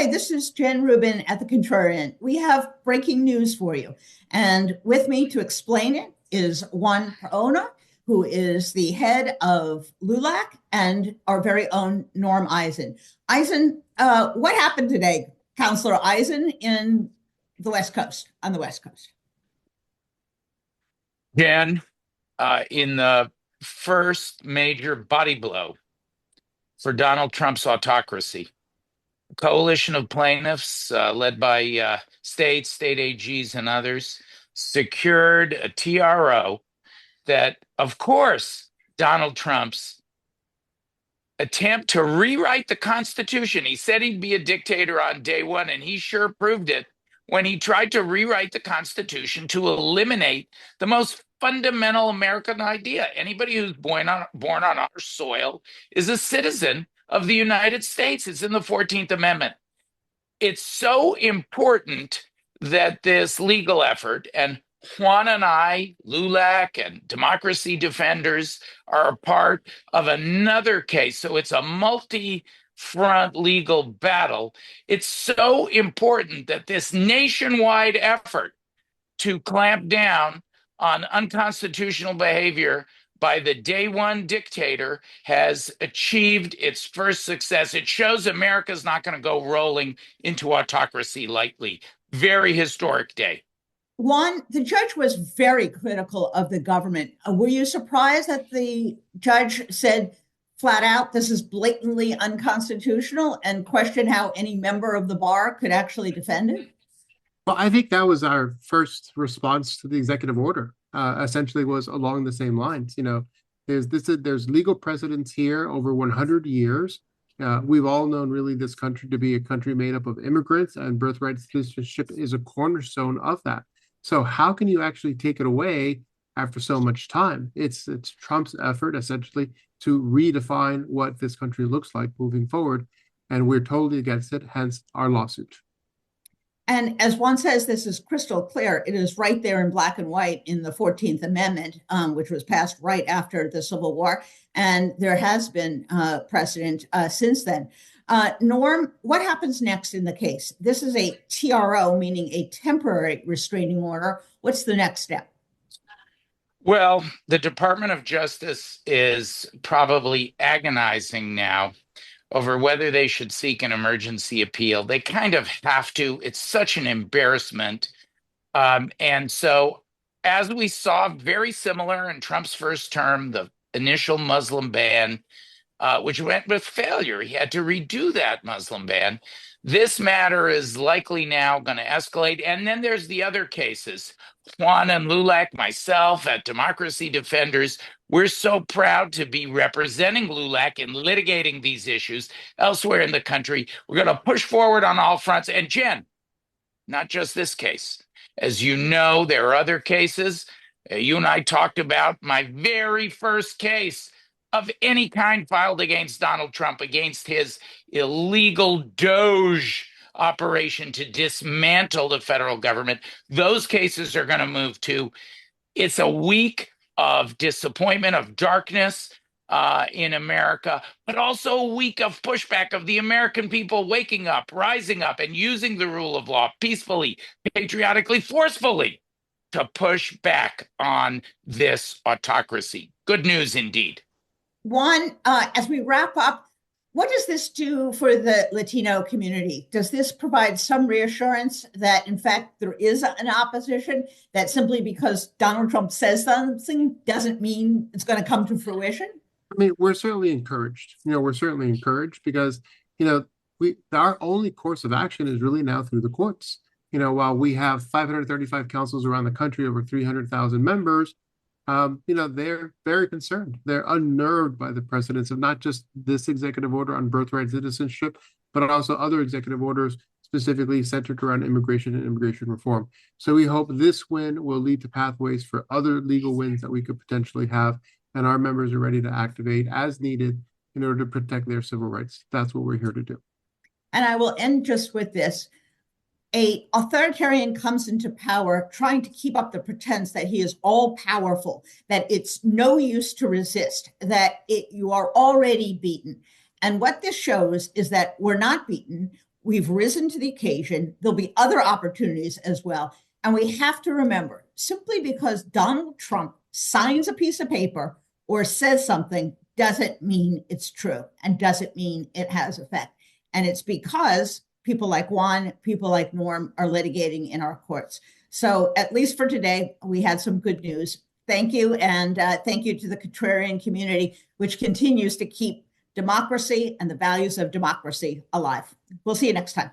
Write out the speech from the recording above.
Hey, this is Jen Rubin at the Contrarian. We have breaking news for you. And with me to explain it is Juan Proaño, who is the head of LULAC, and our very own Norm Eisen. Eisen, what happened today, Councillor Eisen, in the West Coast, on the West Coast? Jen, in the first major body blow for Donald Trump's autocracy, a coalition of plaintiffs led by state AGs and others secured a TRO that, of course, Donald Trump's attempt to rewrite the Constitution. He said he'd be a dictator on day one, and he sure proved it when he tried to rewrite the Constitution to eliminate the most fundamental American idea. Anybody who's born on our soil is a citizen of the United States. It's in the 14th Amendment. It's so important that this legal effort, and Juan and I, LULAC and democracy defenders, are a part of another case. So it's a multi-front legal battle. It's so important that this nationwide effort to clamp down on unconstitutional behavior by the day one dictator has achieved its first success. It shows America's not going to go rolling into autocracy lightly. Very historic day. Juan, the judge was very critical of the government. Were you surprised that the judge said flat out, this is blatantly unconstitutional, and questioned how any member of the bar could actually defend it? Well, I think that was our first response to the executive order. Essentially, was along the same lines. You know, there's legal precedents here over 100 years. We've all known really this country to be a country made up of immigrants, and birthright citizenship is a cornerstone of that. So how can you actually take it away after so much time? It's Trump's effort essentially to redefine what this country looks like moving forward, and we're totally against it. Hence our lawsuit. And as one says, this is crystal clear. It is right there in black and white in the 14th Amendment, which was passed right after the Civil War. And there has been precedent since then. Norm, what happens next in the case? This is a TRO, meaning a temporary restraining order. What's the next step? Well, the Department of Justice is probably agonizing now over whether they should seek an emergency appeal. They kind of have to. It's such an embarrassment. And so, as we saw, very similar in Trump's first term, the initial Muslim ban, which went with failure. He had to redo that Muslim ban. This matter is likely now going to escalate. And then there's the other cases. Juan and LULAC, myself at Democracy Defenders, we're so proud to be representing LULAC and litigating these issues elsewhere in the country. We're going to push forward on all fronts. And Jen, not just this case. As you know, there are other cases. You and I talked about my very first case of any kind filed against Donald Trump, against his illegal DOGE operation to dismantle the federal government. Those cases are going to move too. It's a week of disappointment, of darkness in America, but also a week of pushback of the American people waking up, rising up, and using the rule of law peacefully, patriotically, forcefully to push back on this autocracy. Good news indeed. Juan, as we wrap up, what does this do for the Latino community? Does this provide some reassurance that, in fact, there is an opposition, that simply because Donald Trump says something doesn't mean it's going to come to fruition? I mean, we're certainly encouraged. We're certainly encouraged because, our only course of action is really now through the courts. While we have 535 councils around the country, over 300,000 members, they're very concerned. They're unnerved by the precedents of not just this executive order on birthright citizenship, but also other executive orders specifically centered around immigration and immigration reform. So we hope this win will lead to pathways for other legal wins that we could potentially have, and our members are ready to activate as needed in order to protect their civil rights. That's what we're here to do. And I will end just with this. An authoritarian comes into power trying to keep up the pretense that he is all powerful, that it's no use to resist, that you are already beaten. And what this shows is that we're not beaten. We've risen to the occasion. There'll be other opportunities as well. And we have to remember, simply because Donald Trump signs a piece of paper or says something doesn't mean it's true and doesn't mean it has effect. And it's because people like Juan, people like Norm are litigating in our courts. So at least for today, we had some good news. Thank you. And thank you to the Contrarian community, which continues to keep democracy and the values of democracy alive. We'll see you next time.